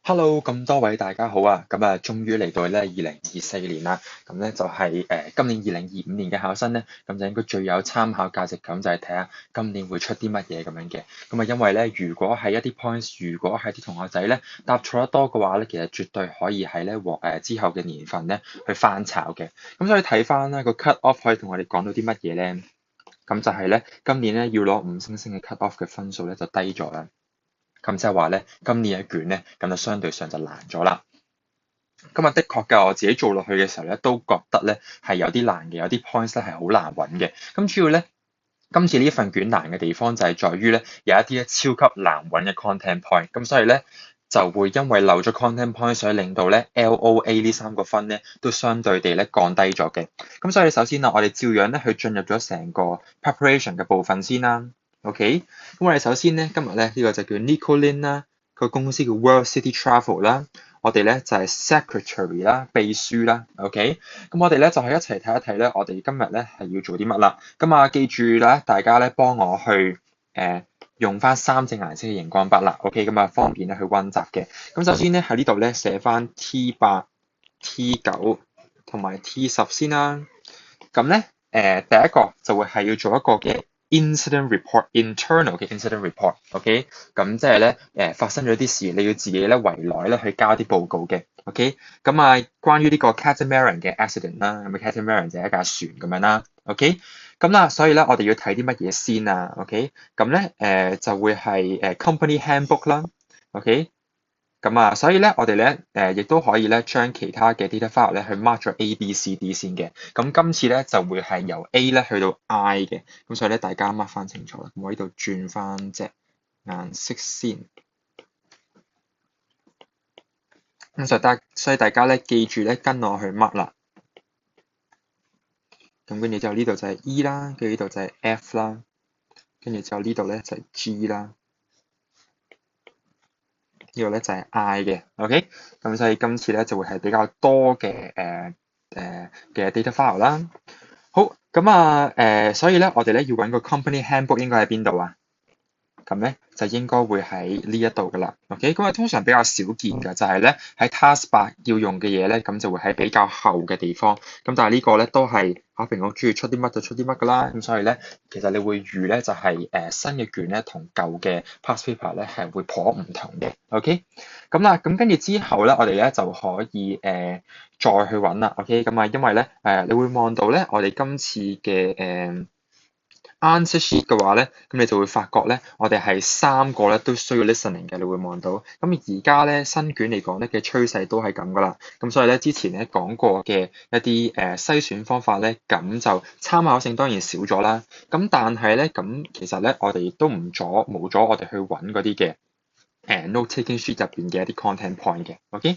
Hello，咁多位大家好啊！終於嚟到咧2024年啦。咁咧就係今年2025年嘅考生咧，咁就應該最有參考價值咁就係睇下今年會出啲乜嘢咁樣嘅。因為咧，如果係一啲 points，如果係啲同學仔咧答錯得多嘅話咧，其實絕對可以喺咧之後嘅年份咧去翻炒嘅。咁所以睇翻咧個 cut off 可以同我哋講到啲乜嘢咧？咁就係咧今年咧要攞5星星嘅 cut off 嘅分數咧就低咗啦。咁即係話咧，今年嘅卷咧，咁就相對上就難咗啦。的確嘅，我自己做落去嘅時候咧，都覺得咧係有啲難嘅，有啲 points 咧係好難揾嘅。咁主要咧，今次呢份卷難嘅地方就係在於咧，有一啲咧超級難揾嘅 content point。咁所以咧就會因為漏咗 content point，所以令到咧 LOA 呢3個分咧都相對地咧降低咗嘅。咁所以首先啊，我哋照樣咧去進入咗成個 preparation 嘅部分先啦。OK，咁我哋首先咧今日咧呢個就叫 Nico Lin 啦，個公司叫 World City Travel 啦，我哋咧就係 secretary 啦，秘書啦。OK，咁我哋咧就係一齊睇一睇咧，我哋今日咧係要做啲乜啦。記住咧，大家咧幫我去用翻3隻顏色嘅熒光筆啦。OK，方便咧去溫習嘅。咁首先咧喺呢度咧寫翻 T8、T9 同埋 T10先啦。咁咧第一個就會係要做一個嘅incident report，internal 嘅 incident report，OK，咁即係咧發生咗啲事，你要自己咧圍內咧去交啲報告嘅，OK，關於呢個 catamaran 嘅 accident 啦，咁 catamaran 就係一架船咁樣啦，OK，所以咧我哋要睇啲乜嘢先啊，OK，就會係company handbook 啦，OK。所以咧，我哋咧亦都可以咧將其他嘅 data file 咧去 mark 咗 A、B、C、D 先嘅。咁今次咧就會係由 A 咧去到 I 嘅。咁所以咧，大家 mark 翻清楚啦。我呢度轉翻隻顏色先。所以大家咧記住咧跟我去 mark 啦。咁跟住之後呢度就係 E 啦，跟住呢度就係 F 啦，跟住之後呢度咧就係 G 啦。呢個咧就係 I 嘅，OK，咁所以今次咧就會係比較多嘅嘅 data file 啦。好，所以咧我哋咧要揾個 company handbook 應該喺邊度啊？咁咧就應該會喺呢一度噶啦，OK，通常比較少見嘅就係咧喺 taskbar 要用嘅嘢咧，咁就會喺比較後嘅地方。但係呢個咧都係考評局中意出啲乜就出啲乜噶啦。咁所以咧，其實你會預咧就係新嘅卷咧同舊嘅 past paper 咧係會頗唔同嘅，OK。咁跟住之後咧，我哋咧就可以再去揾啦，OK。因為咧你會望到咧我哋今次嘅answer sheet 嘅話咧，咁你就會發覺咧，我哋係3個咧都需要 listening 嘅，你會望到。而家咧新卷嚟講咧嘅趨勢都係咁噶啦。咁所以咧之前咧講過嘅一啲篩選方法咧，咁就參考性當然少咗啦。但係咧，其實咧我哋亦都冇咗我哋去揾嗰啲嘅note-taking sheet 入邊嘅一啲 content point 嘅，OK。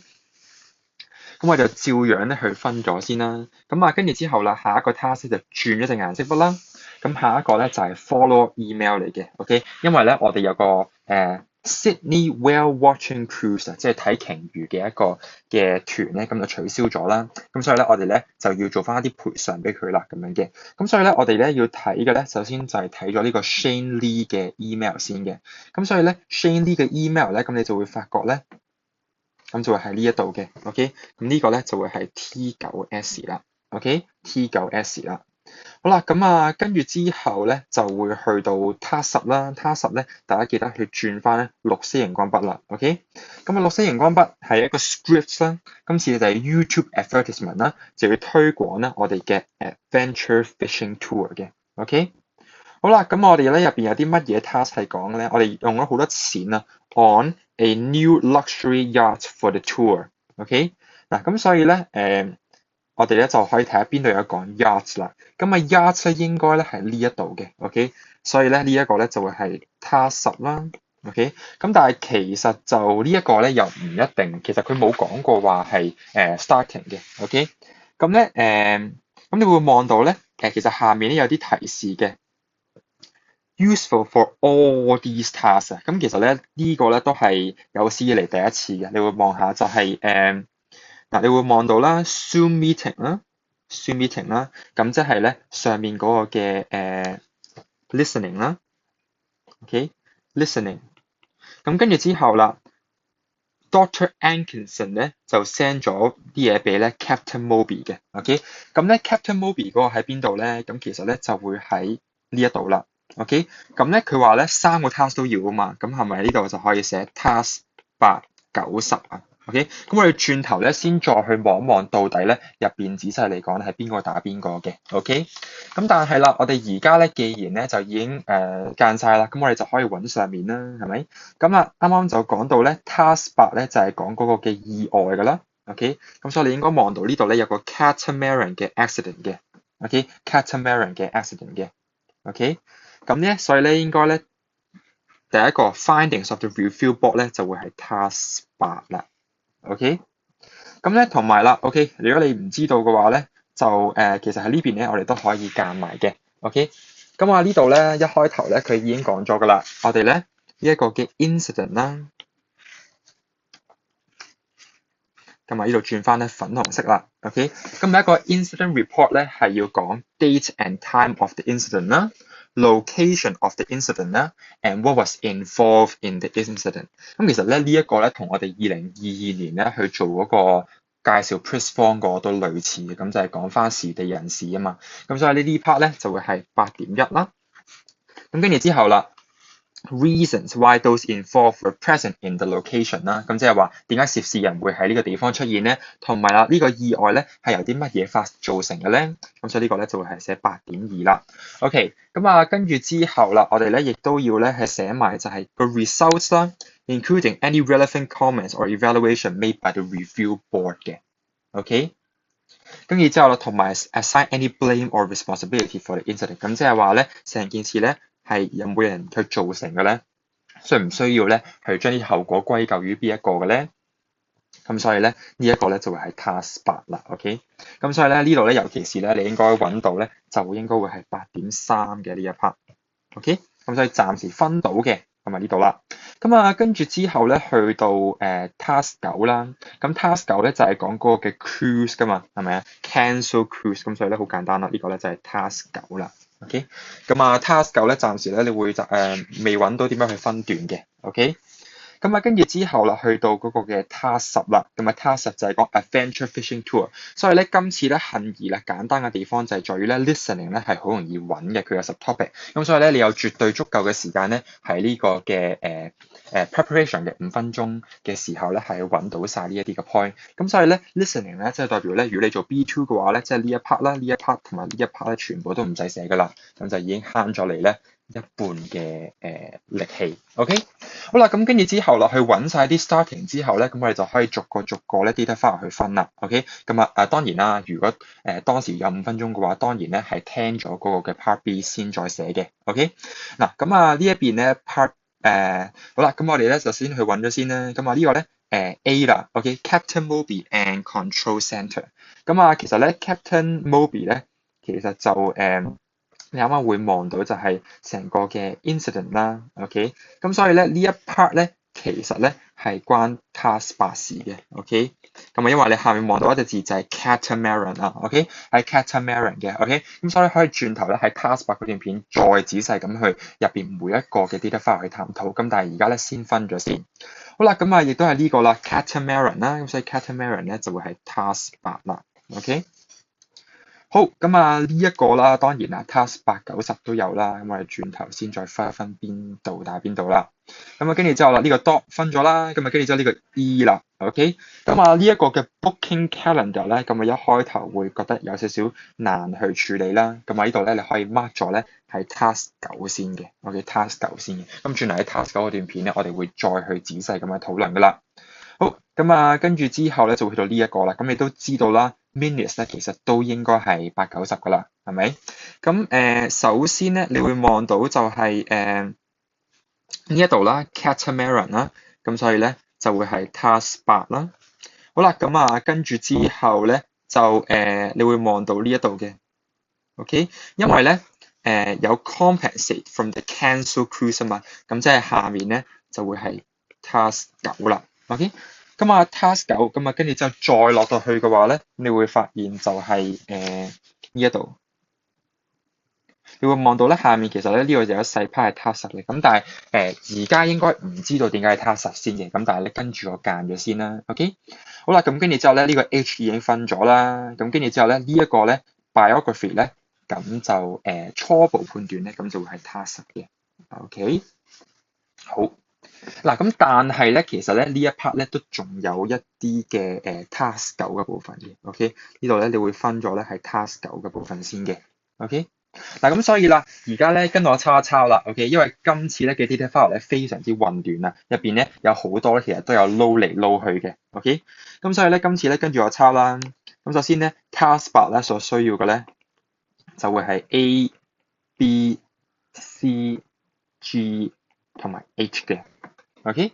咁我就照樣咧去分咗先啦。跟住之後啦，下一個 task 就轉咗隻顏色筆啦。下一個咧就係 follow email 嚟嘅，OK。因為咧我哋有個Sydney Whale Watching Cruise 啊，即係睇鯨魚嘅一個嘅團咧，咁就取消咗啦。所以咧我哋咧就要做翻一啲賠償俾佢啦，咁樣嘅。所以咧我哋咧要睇嘅咧，首先就係睇咗呢個 Shane Lee 嘅 email 先嘅。所以咧 Shane Lee 嘅 email 咧，咁你就會發覺咧。咁就會喺呢一度嘅，OK，呢個咧就會係 T9S 啦，OK，T9S 啦。好啦，跟住之後咧就會去到 Task 10啦，Task 10咧大家記得去轉翻咧綠色熒光筆啦，OK。綠色熒光筆係一個 script 啦，今次就係 YouTube advertisement 啦，就要推廣咧我哋嘅 adventure fishing tour 嘅，OK。好啦，我哋咧入邊有啲乜嘢 task 係講咧？我哋用咗好多錢啊，on a new luxury yacht for the tour，OK？嗱，所以咧，我哋咧就可以睇下邊度有講 yacht 啦。yacht 咧應該咧係呢一度嘅，OK？所以咧呢一個咧就會係 task 10啦，OK？但係其實就呢一個咧又唔一定，其實佢冇講過話係starting 嘅，OK？咁你會望到咧，其實下面咧有啲提示嘅。Useful for all these tasks 啊，其實咧呢個咧都係有史以嚟第一次嘅，你會望下就係你會望到啦 Zoom meeting 啦，即係咧上面嗰個嘅listening 啦，OK listening，跟住之後啦， Dr. Atkinson 咧就 send 咗啲嘢俾咧 Captain Moby 嘅，OK，咁咧 Captain Moby 嗰個喺邊度咧？咁其實咧就會喺呢一度啦，OK，咁咧佢話咧3個 task 都要啊嘛，咁係咪呢度就可以寫 task 8、9、10啊？OK，咁我哋轉頭咧先再去望一望到底咧入邊仔細嚟講係邊個打邊個嘅，OK，咁但係啦，我哋而家咧既然咧就已經間晒啦，咁我哋就可以揾上面啦，係咪？咁啊啱啱就講到咧 task 8咧就係講嗰個嘅意外噶啦，OK，咁所以你應該望到呢度咧有個 catamaran 嘅 accident 嘅，OK，catamaran 嘅 accident 嘅，OK，咁咧所以咧應該咧第一個 findings of the review board 咧就會係 task 8啦。OK，咁咧同埋啦，OK，如果你唔知道嘅話咧，就其實喺呢邊咧，我哋都可以間埋嘅，OK。咁啊呢度咧一開頭咧，佢已經講咗噶啦，我哋咧呢一個嘅 incident 啦，咁啊呢度轉翻咧粉紅色啦，OK。咁一個 incident report 咧係要講 date and time of the incident 啦。location of the incident 啦 ，and what was involved in the incident。咁其實咧呢一個咧同我哋2022年咧去做嗰個介紹 Prize Form 個都類似嘅，咁就係講翻時地人事啊嘛。咁所以呢啲 part 咧就會係8.1啦。咁跟住之後啦。Reasons why those involved were present in the location 啦，咁即係話點解涉事人會喺呢個地方出現咧？同埋啦，呢個意外咧係由啲乜嘢造成嘅咧？咁所以呢個咧就會係寫8.2啦。OK，咁啊跟住之後啦，我哋咧亦都要咧係寫埋就係個 results 啦 ，including any relevant comments or evaluation made by the review board 嘅。OK，跟住之後啦，同埋 assign any blame or responsibility for the incident。咁即係話咧，成件事咧。係有冇人去造成嘅咧？需唔需要咧去將啲後果歸咎於邊一個嘅咧？咁所以咧呢一個咧就會係 task 8啦 ，OK？咁所以咧呢度咧尤其是咧你應該揾到咧就應該會係8.3嘅呢一 part，OK？咁所以暫時分到嘅咁啊呢度啦。咁啊跟住之後咧去到task 9啦，咁 task 9咧就係講嗰個嘅 cruise 噶嘛，係咪啊？cancel cruise，咁所以咧好簡單啦，呢個咧就係 task 9啦。OK，咁啊 task 9咧，暫時咧你會未揾到點樣去分段嘅，OK。咁啊，跟住之後啦，去到嗰個嘅 task 10啦，咁啊 task 10就係講 adventure fishing tour。所以咧今次咧幸而咧簡單嘅地方就係在於咧 listening 咧係好容易揾嘅，佢有subtopic。咁所以咧你有絕對足夠嘅時間咧喺呢個嘅preparation 嘅5分鐘嘅時候咧係揾到晒呢一啲嘅 point。咁所以咧 listening 咧即係代表咧，如果你做 B2 嘅話咧，即係呢一 part 啦，呢一 part 同埋呢一 part 咧全部都唔使寫噶啦，咁就已經慳咗嚟咧一半嘅力氣。OK。好啦，咁跟住之後落去揾晒啲 starting 之後咧，咁我哋就可以逐個咧 data file 去分啦。OK，咁當然啦，如果當時有5分鐘嘅話，當然咧係聽咗嗰個嘅 part B 先再寫嘅。OK，嗱咁呢一邊咧 part 好啦，咁我哋咧就先去揾咗先啦。咁呢個咧A 啦。OK，Captain Moby and Control Center。咁其實咧 Captain Moby 咧其實就你啱啱會望到就係成個嘅 incident 啦，OK，咁所以咧呢一 part 咧其實咧係關 task 8事嘅，OK，咁因為你下面望到一隻字就係 catamaran 啊，OK，係 catamaran 嘅，OK，咁所以可以轉頭咧喺 task 8嗰段片再仔細咁去入邊每一個嘅 data file 去探討，咁但係而家咧先分咗先，好啦，咁亦都係呢個啦 catamaran 啦，咁所以 catamaran 咧就會係 task 8啦，OK。好，咁呢一個啦，當然啦 task 8、9、10都有啦，咁我哋轉頭先再分一分邊度打邊度啦。咁跟住之後啦，呢個 dot 分咗啦，咁跟住之後呢個 E 啦 ，OK。咁呢一個嘅 booking calendar 咧，咁一開頭會覺得有少少難去處理啦。咁呢度咧你可以 mark 咗咧係 task 9先嘅，OK，task 9先嘅。咁轉嚟喺 task 9嗰段片咧，我哋會再去仔細咁樣討論噶啦。好，咁跟住之後咧就會去到呢一個啦，咁你都知道啦 minutes 咧其實都應該係8、9、10噶啦，係咪？咁首先咧你會望到就係呢一度啦 catamaran 啦，咁所以咧就會係 task 8啦。好啦，咁跟住之後咧就你會望到呢一度嘅 ，OK，因為咧有 compensate from the cancel cruise 啊嘛，咁即係下面咧就會係 task 9啦。OK，咁task 9，咁跟住之後再落到去嘅話咧，你會發現就係呢一度你會望到咧下面其實咧呢個就有一細 part 係 task 嘅，咁但係而家應該唔知道點解係 task 先嘅，咁但係咧跟住我間咗先啦 ，OK？ 好啦，咁跟住之後咧呢個 H 已經分咗啦，咁跟住之後咧呢一個咧 biography 咧，咁就初步判斷咧咁就會係 task 嘅 ，OK？ 好。嗱，咁但係咧，其實咧呢一 part 咧都仲有一啲嘅task 9嘅部分嘅，OK？ 呢度咧你會分咗咧係 task 9嘅部分先嘅，OK？ 嗱，咁所以啦，而家咧跟我抄一抄啦，OK？ 因為今次咧嘅 data file 咧非常之混亂啊，入邊咧有好多咧其實都有撈嚟撈去嘅，OK？ 咁所以咧今次咧跟住我抄啦，咁首先咧 task 8咧所需要嘅咧就會係 A、B、C、G 同埋 H 嘅。OK，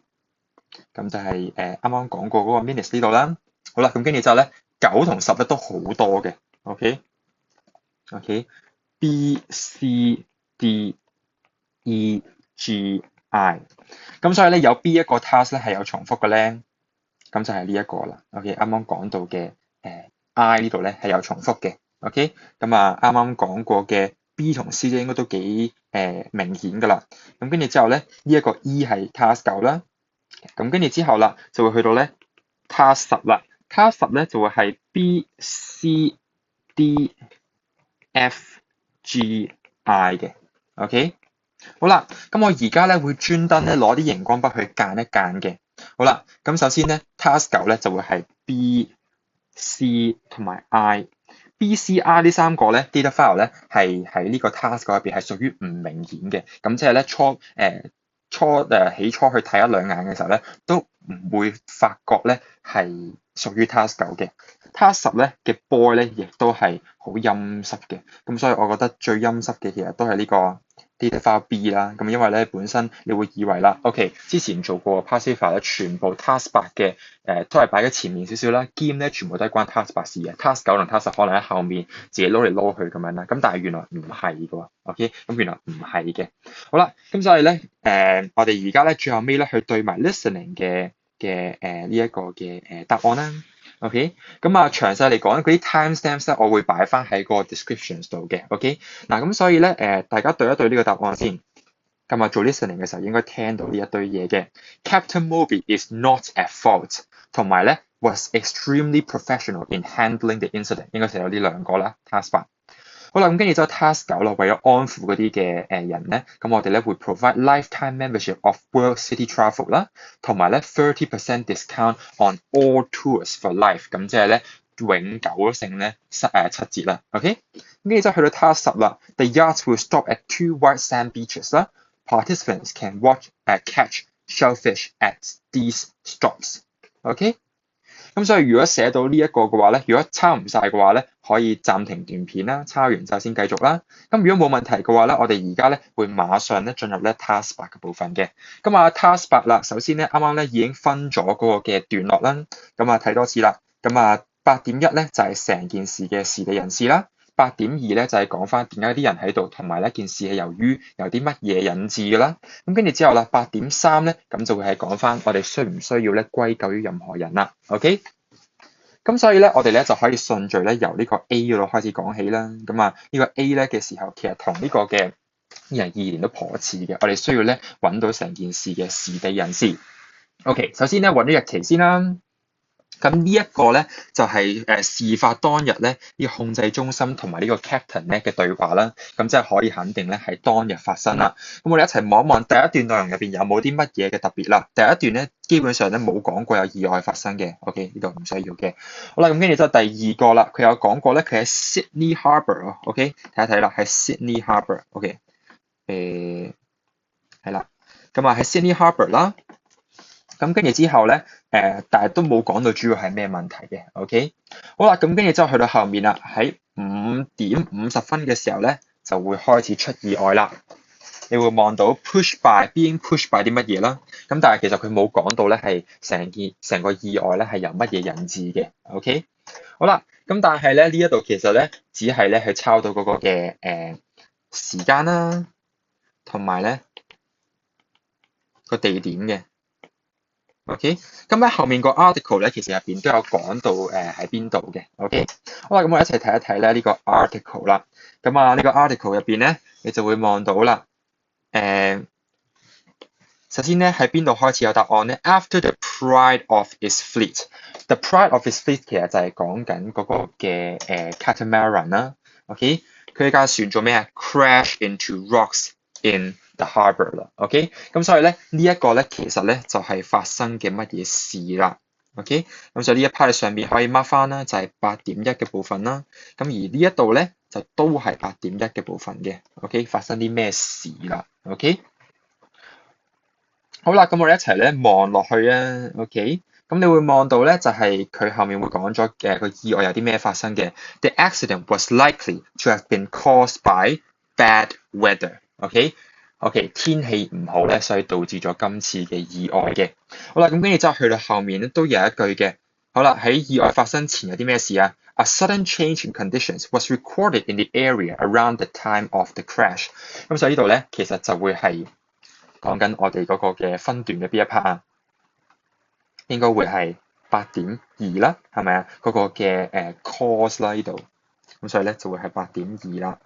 咁就係啱啱講過嗰個 minutes 呢度啦。好啦，咁跟住之後咧9同10咧都好多嘅。OK，B、C、D、E、G、I。咁所以咧有邊一個 task 咧係有重複嘅咧？咁就係呢一個啦。OK， 啱啱講到嘅I 呢度咧係有重複嘅。OK， 咁啊啱啱講過嘅 B 同 C 咧應該都幾明顯㗎啦。咁跟住之後咧呢一個 E 係 task 9啦。咁跟住之後啦，就會去到咧 task 10啦。task 10咧就會係 B、C、D、F、G、I 嘅。OK， 好啦，咁我而家咧會專登咧攞啲熒光筆去間一間嘅。好啦，咁首先咧 task 9咧就會係 B、C 同埋 I。B、C、I 呢三個咧 data file 咧係喺呢個 task 9入邊係屬於唔明顯嘅。咁即係咧起初去睇一兩眼嘅時候咧，都唔會發覺咧係屬於 task 9嘅。task 10咧嘅 boy 咧亦都係好陰濕嘅，咁所以我覺得最陰濕嘅其實都係呢個 data file B 啦。咁因為咧本身你會以為啦 ，OK 之前做過 passive 咧，全部 task 8嘅都係擺喺前面少少啦，兼咧全部都係關 task 8事嘅。task 9同 task 10可能喺後面自己撈嚟撈去咁樣啦。咁但係原來唔係嘅喎，OK？ 咁原來唔係嘅。好啦，咁所以咧我哋而家咧最後尾咧去對埋 listening 嘅呢一個嘅答案啦。OK， 咁啊詳細嚟講嗰啲 timestamps 咧，我會擺翻喺個 descriptions 度嘅。OK， 嗱咁所以咧大家對一對呢個答案先。今日做 listening 嘅時候應該聽到呢一堆嘢嘅。Captain Moby is not at fault， 同埋咧 was extremely professional in handling the incident， 應該寫到呢兩個啦 task 8。好啦，咁跟住之後 task 9啦，為咗安撫嗰啲嘅人咧，咁我哋咧會 provide lifetime membership of World City Travel 啦，同埋咧 30% discount on all tours for life， 咁即係咧永久性咧7折啦。OK， 跟住之後去到 task 10啦 ，the yacht will stop at 2 white sand beaches 啦 ，participants can catch shellfish at these stops。OK。咁所以如果寫到呢一個嘅話咧，如果抄唔晒嘅話咧，可以暫停段片啦，抄完晒先繼續啦。咁如果冇問題嘅話咧，我哋而家咧會馬上咧進入咧 task 8嘅部分嘅。咁啊 task 8啦，首先咧啱啱咧已經分咗嗰個嘅段落啦。咁啊睇多次啦。咁啊8.1咧就係成件事嘅時地人事啦。8.2咧就係講翻點解啲人喺度，同埋呢件事係由於有啲乜嘢引致嘅啦。咁跟住之後啦，8.3咧咁就會係講翻我哋需唔需要咧歸咎於任何人啦。OK， 咁所以咧我哋咧就可以順序咧由呢個 A 嗰度開始講起啦。咁啊呢個 A 咧嘅時候，其實同呢個嘅2022年都頗似嘅。我哋需要咧揾到成件事嘅時地人事。OK， 首先咧揾咗日期先啦。咁呢一個咧就係事發當日咧呢個控制中心同埋呢個 captain 咧嘅對話啦，咁即係可以肯定咧係當日發生啦。咁我哋一齊望一望第一段內容入邊有冇啲乜嘢嘅特別啦。第一段咧基本上咧冇講過有意外發生嘅。OK， 呢度唔需要嘅。好啦，咁跟住之後第二個啦，佢有講過咧佢喺 Sydney Harbour。OK， 睇一睇啦，喺 Sydney Harbour。OK， 係啦，咁啊喺 Sydney Harbour 啦。咁跟住之後咧，但係都冇講到主要係咩問題嘅。OK， 好啦，咁跟住之後去到後面啦，喺5:50嘅時候咧，就會開始出意外啦。你會望到 being pushed by 啲乜嘢啦。咁但係其實佢冇講到咧係成個意外咧係由乜嘢引致嘅。OK， 好啦，咁但係咧呢一度其實咧只係咧去抄到嗰個嘅時間啦，同埋咧個地點嘅。OK， 咁喺後面個 article 咧，其實入邊都有講到喺邊度嘅。OK， 好啦，咁我一齊睇一睇咧呢個 article 啦。咁啊呢個 article 入邊咧，你就會望到啦。首先咧喺邊度開始有答案咧 ？After the pride of its fleet，the pride of its fleet 其實就係講緊嗰個嘅catamaran 啦。OK， 佢架船做咩啊 ？Crash into rocks in the harbour 啦。OK， 咁所以咧呢一個咧其實咧就係發生嘅乜嘢事啦。OK， 咁所以呢一 part 上面可以 mark 翻啦，就係8.1嘅部分啦。咁而呢一度咧就都係8.1嘅部分嘅。OK， 發生啲咩事啦 ？OK。好啦，咁我哋一齊咧望落去啊 ，OK？咁你會望到咧，就係佢後面會講咗嘅個意外有啲咩發生嘅。The accident was likely to have been caused by bad weather，OK？OK，天氣唔好咧，所以導致咗今次嘅意外嘅。好啦，咁跟住之後去到後面咧都有一句嘅。好啦，喺意外發生前有啲咩事啊？A sudden change in conditions was recorded in the area around the time of the crash。咁所以呢度咧，其實就會係講緊我哋嗰個嘅分段嘅邊一 part 啊，應該會係8.2啦，係咪啊？嗰個嘅cause 啦呢度，咁所以咧就會係8.2啦。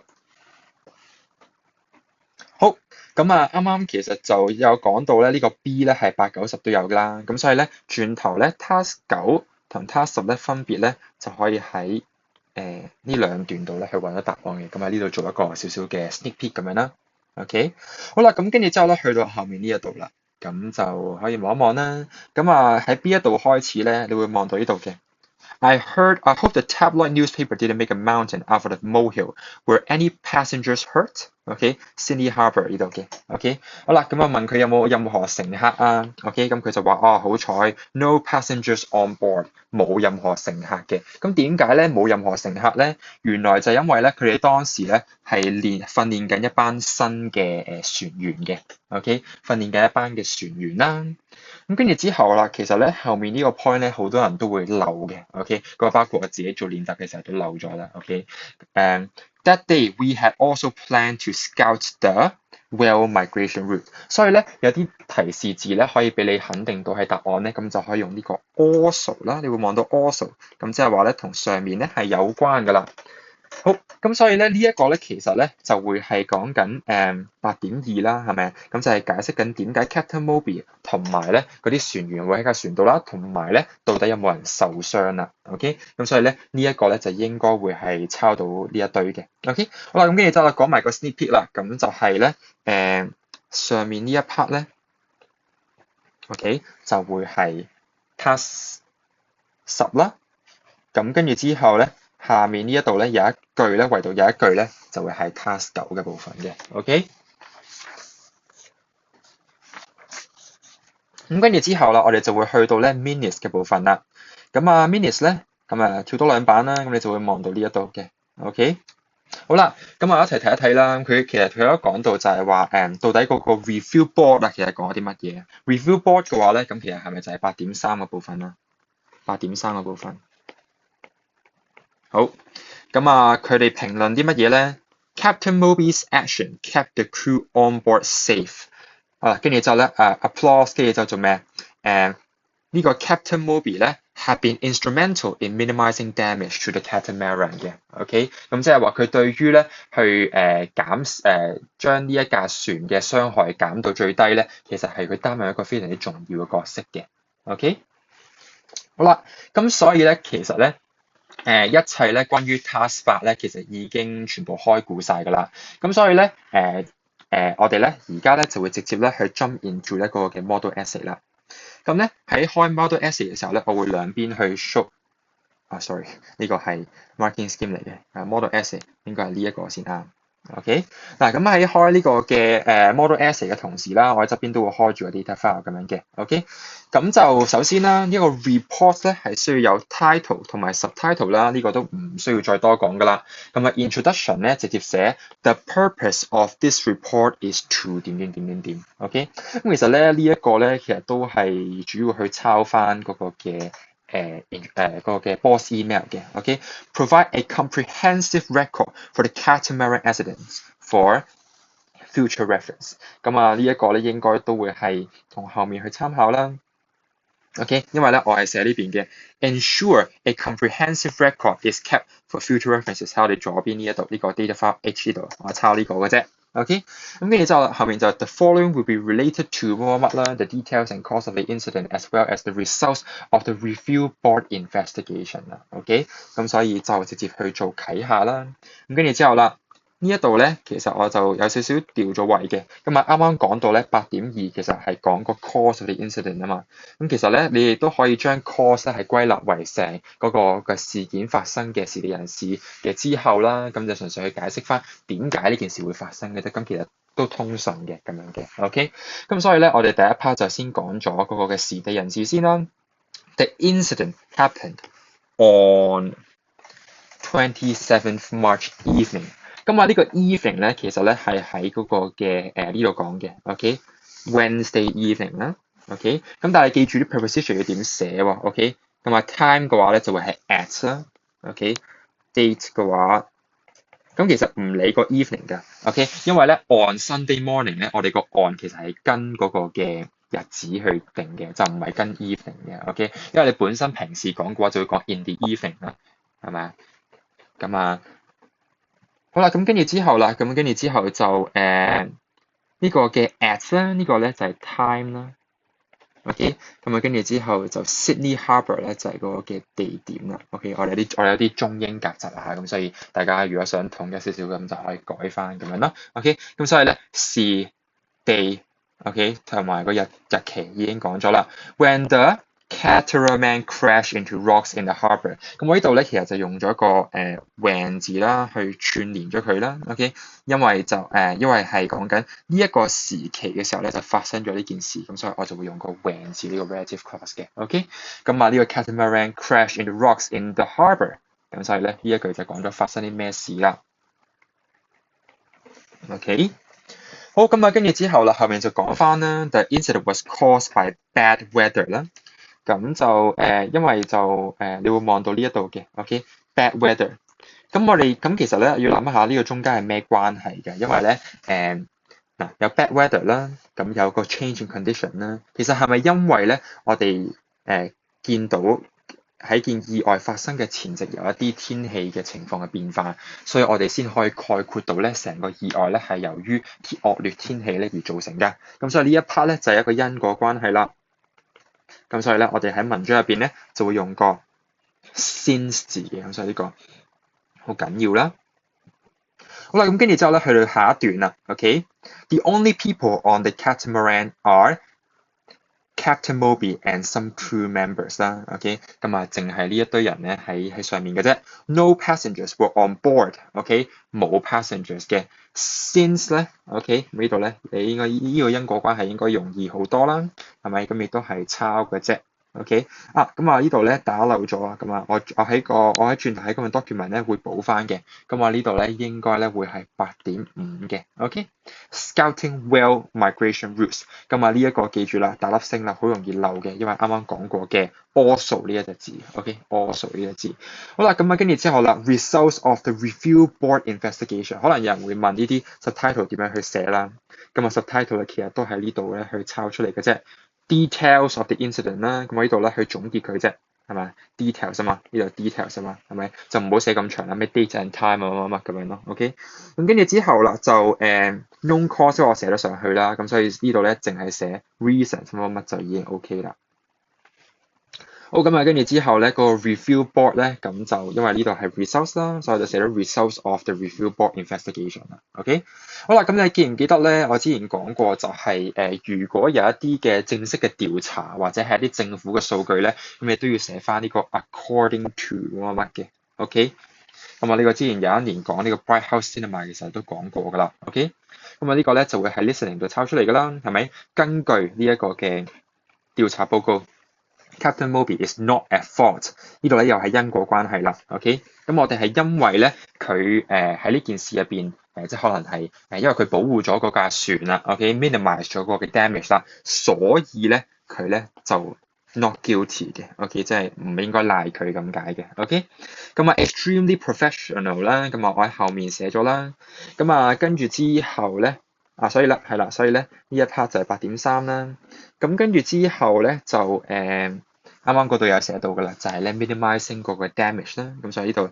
好，咁啊啱啱其實就有講到咧，呢個 B 咧係8、9、10都有㗎啦，咁所以咧轉頭咧 task 9同 task 10咧分別咧就可以喺呢兩段度咧去揾到答案嘅，咁喺呢度做一個少少嘅 sneak peek 咁樣啦。OK， 好啦，咁跟住之後咧，去到後面呢一度啦，咁就可以望一望啦。咁啊喺邊一度開始咧，你會望到呢度嘅。I hope the tabloid newspaper didn't make a mountain out of the molehill. Were any passengers hurt? OK，Sydney Harbour 呢度嘅。OK， 好啦，咁啊問佢有冇任何乘客啊？OK，咁佢就話好彩 ，no passengers on board， 冇任何乘客嘅。咁點解咧冇任何乘客咧？原來就因為咧佢哋當時咧係訓練緊一班新嘅船員嘅。OK， 訓練緊一班嘅船員啦。咁跟住之後啦，其實咧後面呢個 point 咧好多人都會漏嘅，OK，嗰個包括我自己做練習嘅時候都漏咗啦，OK，that day we had also planned to scout the whale migration route， 所以咧有啲提示字咧可以俾你肯定到係答案咧，咁就可以用呢個 also 啦，你會望到 also， 咁即係話咧同上面咧係有關噶啦。好，咁所以咧呢一個咧其實咧就會係講緊8.2啦，係咪？咁就係解釋緊點解 Captain Moby 同埋咧嗰啲船員會喺架船度啦，同埋咧到底有冇人受傷啦？OK，咁所以咧呢一個咧就應該會係抄到呢一堆嘅。OK， 好啦，咁跟住就講埋個 sneak peek 啦，咁就係咧上面呢一 part 咧 ，OK 就會係 task 10啦，咁跟住之後咧。下面呢一度咧有一句咧，唯獨有一句咧就會係 task 9嘅部分嘅 ，OK。咁跟住之後啦，我哋就會去到咧 minutes 嘅部分啦。咁啊 minutes 咧，咁啊跳多兩版啦，咁你就會望到呢一度嘅，OK。好啦，咁啊一齊睇一睇啦。佢其實佢有講到就係話到底嗰個 review board 啊，其實講啲乜嘢？review board 嘅話咧，咁其實係咪就係8.3嘅部分啦？8.3嘅部分。好，咁啊，佢哋評論啲乜嘢咧 ？Captain Moby's action kept the crew on board safe。跟住之後咧applause， 跟住之後做咩？呢個 Captain Moby 咧 had been instrumental in minimizing damage to the catamaran 嘅。OK， 咁即係話佢對於咧去將呢一架船嘅傷害減到最低咧，其實係佢擔任一個非常之重要嘅角色嘅。OK， 好啦，咁所以咧，其實咧。一切咧關於 task 8咧，其實已經全部開估晒㗎啦。咁所以咧，我哋咧而家咧就會直接咧去 jump into 一個嘅 model essay 啦。咁咧喺開 model essay 嘅時候咧，我會兩邊去 show。sorry， 呢個係 marking scheme 嚟嘅。model essay 應該係呢一個先啱。OK， 嗱咁喺開呢個嘅model essay 嘅同時啦，我喺側邊都會開住個 data file 咁樣嘅。OK， 咁就首先啦，呢個 report 咧係需要有 title 同埋 subtitle 啦，呢個都唔需要再多講噶啦。咁啊 introduction 咧直接寫 The purpose of this report is to 點點點點點。OK， 咁其實咧呢一個咧其實都係主要去抄翻嗰個嘅。嗰個嘅 boss email 嘅 ，OK，provide a comprehensive record for the catamaran accidents for future reference。咁啊，呢一個咧應該都會係同後面去參考啦。OK， 因為咧我係寫呢邊嘅 ensure a comprehensive record is kept for future references。睇我哋左邊呢一度呢個 data file H 呢度，我抄呢個嘅啫。OK， 咁跟住之後後面就 the following will be related to 乜乜啦 ，the details and cause of the incident as well as the results of the review board investigation 啦。OK， 咁所以就直接去做啟下啦。咁跟住之後啦。呢一度咧，其實我就有少少調咗位嘅。咁啊，啱啱講到咧8.2，其實係講個 cause of the incident 啊嘛。咁其實咧，你亦都可以將 cause 咧係歸納為成嗰個嘅事件發生嘅事理人士嘅之後啦。咁就純粹去解釋翻點解呢件事會發生嘅啫。咁其實都通順嘅咁樣嘅。OK，咁所以咧，我哋第一 part 就先講咗嗰個嘅事理人士先啦。The incident happened on 27th March evening。咁啊，呢個 evening 咧，其實咧係喺嗰個嘅呢度講嘅 ，OK，Wednesday evening 啦 ，OK，咁但係記住啲 preposition 要點寫喎 ，OK，咁啊 time 嘅話咧就會係 at 啦 ，OK，date 嘅話，咁其實唔理個 evening 㗎 ，OK，因為咧 on Sunday morning 咧，我哋個 on 其實係跟嗰個嘅日子去定嘅，就唔係跟 evening 嘅 ，OK，因為你本身平時講嘅話就會講 in the evening 啦，係咪啊？咁啊。好啦，咁跟住之後啦，咁跟住之後就呢個嘅 at 啦，呢個咧就係 time 啦，OK，咁啊跟住之後就 Sydney Harbour 咧就係嗰個嘅地點啦，OK，我哋有啲中英夾雜啊，咁所以大家如果想統一少少咁就可以改翻咁樣啦，OK，咁所以咧時地 OK 同埋個日期已經講咗啦 ，When the Catamaran crash into rocks in the harbour。咁我呢度咧其實就用咗個when 字啦，去串連咗佢啦。OK，因為係講緊呢一個時期嘅時候咧，就發生咗呢件事，咁所以我就會用個 when 字呢個 relative clause 嘅。OK，咁啊呢個 Catamaran crash into rocks in the harbour。咁所以咧呢一句就講咗發生啲咩事啦。OK， 好，咁啊跟住之後啦，後面就講翻啦 ，the incident was caused by bad weather 啦。咁就因為就你會望到呢一度嘅 ，OK，bad weather。咁其實咧要諗一下呢個中間係咩關係嘅，因為咧嗱有 bad weather 啦，咁有個 change in condition 啦，其實係咪因為咧我哋見到喺件意外發生嘅前夕有一啲天氣嘅情況嘅變化，所以我哋先可以概括到咧成個意外咧係由於惡劣天氣咧而造成嘅。咁所以呢一 part 咧就係一個因果關係啦。咁所以咧，我哋喺文章入邊咧就會用個 since 字嘅，咁所以呢個好緊要啦。好啦，咁跟住之後咧，去到下一段啦。OK，the only people on the catamaran are Captain Moby and some crew members 啦。OK，咁啊，淨係呢一堆人咧喺上面嘅啫。No passengers were on board。OK，冇 passengers 嘅。Since 咧 ，OK 呢度咧，你應該呢個因果關係應該容易好多啦，係咪？咁亦都係抄嘅啫。OK 咁啊呢度咧打漏咗啊，咁啊我喺轉頭喺今日 document 咧會補翻嘅，咁啊呢度咧應該咧會係8.5嘅。OK，Scouting whale migration routes，咁啊呢一個記住啦，打粒星啦，好容易漏嘅，因為啱啱講過嘅 also 呢一隻字。OK，also 呢一隻字。好啦，咁啊跟住之後啦 ，results of the review board investigation， 可能有人會問呢啲 subtitle 點樣去寫啦，咁啊 subtitle 咧其實都喺呢度咧去抄出嚟嘅啫。Details of the incident 啦，咁我呢度咧去總結佢啫，係咪 ？Details 啊嘛，呢度 details 啊嘛，係咪？就唔好寫咁長啦，咩 date and time 啊乜咁樣咯。OK，咁跟住之後啦，就known cause 我寫得上去啦，咁所以呢度咧淨係寫 reason 乜就已經 OK 啦。好，咁啊，跟住之後咧，個 review board 咧，咁就因為呢度係 results 啦，所以就寫咗 results of the review board investigation 啦。OK，好啦，咁你記唔記得咧？我之前講過就係如果有一啲嘅正式嘅調查或者係一啲政府嘅數據咧，咁你都要寫翻呢個 according to 乜嘅。OK，咁啊呢個之前有一年講呢個 Bright House Cinema 其實都講過㗎啦。OK，咁啊呢個咧就會喺 listening 度抄出嚟㗎啦，係咪？根據呢一個嘅調查報告。Captain Moby is not at fault。呢度咧又係因果關係啦。OK，咁我哋係因為咧佢喺呢件事入邊即係可能係因為佢保護咗嗰架船啦。OK，minimize 咗嗰個嘅 damage 啦，所以咧佢咧就 not guilty 嘅。OK，即係唔應該賴佢咁解嘅。OK，咁啊 extremely professional 啦，咁啊我喺後面寫咗啦。咁啊跟住之後咧所以咧係啦，所以咧呢一 part 就係8.3啦。咁跟住之後咧就啱啱嗰度有寫到噶啦，就係咧 minimizing 嗰個 damage 啦。咁所以呢度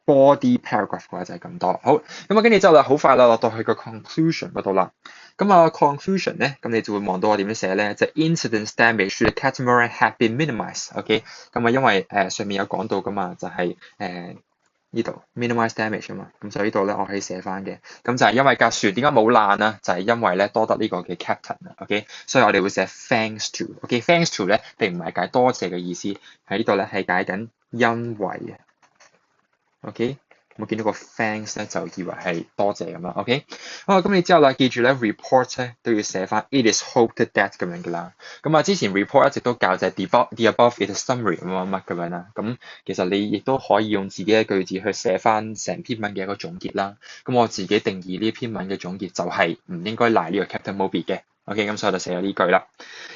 body paragraph 嘅話就係咁多。好，咁啊跟住之後啦，好快啦落到去個 conclusion 嗰度啦。咁啊 conclusion 咧，咁你就會望到我點樣寫咧，就 incident damage to the catamaran have been minimized。OK，咁啊因為上面有講到噶嘛，就係呢度 minimize damage 啊嘛，咁所以呢度咧我可以寫翻嘅，咁就係因為架船點解冇爛啊？就係因為咧多得呢個嘅 captain 啊，OK，所以我哋會寫 thanks to，OK，thanks to 咧並唔係解多謝嘅意思，喺呢度咧係解緊因為嘅，OK，冇見到個 thanks 咧就以為係多謝咁啦，OK，好，咁你之後啦，記住咧 report 咧都要寫翻 it is hoped that 咁樣噶啦，咁啊之前 report 一直都教就係 the above is a summary 乜咁樣啦，咁其實你亦都可以用自己嘅句子去寫翻成篇文嘅一個總結啦，咁我自己定義呢篇文嘅總結就係唔應該賴呢個 Captain Moby 嘅。OK，咁所以我就寫咗呢句啦。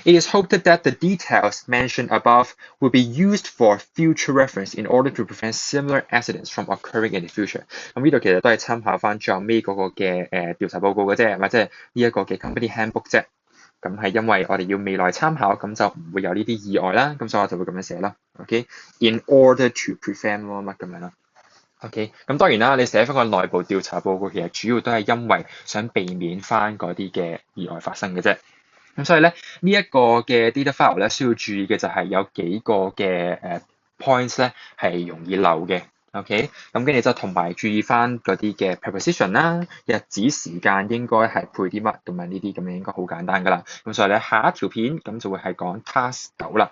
It is hoped that the details mentioned above will be used for future reference in order to prevent similar accidents from occurring in the future。咁呢度其實都係參考翻最後尾嗰個嘅調查報告嘅啫，或者係呢一個嘅 company handbook 啫。咁係因為我哋要未來參考，咁就唔會有呢啲意外啦。咁所以我就會咁樣寫啦。OK，in order to prevent 乜咁樣啦。OK，咁當然啦，你寫翻個內部調查報告，其實主要都係因為想避免翻嗰啲嘅意外發生嘅啫。咁所以咧，呢一個嘅 data file 咧，需要注意嘅就係有幾個嘅points 咧係容易漏嘅。OK，咁跟住就同埋注意翻嗰啲嘅 preposition 啦，日子時間應該係配啲乜咁樣，呢啲咁樣應該好簡單噶啦。咁所以咧，下一條片咁就會係講 task 9啦。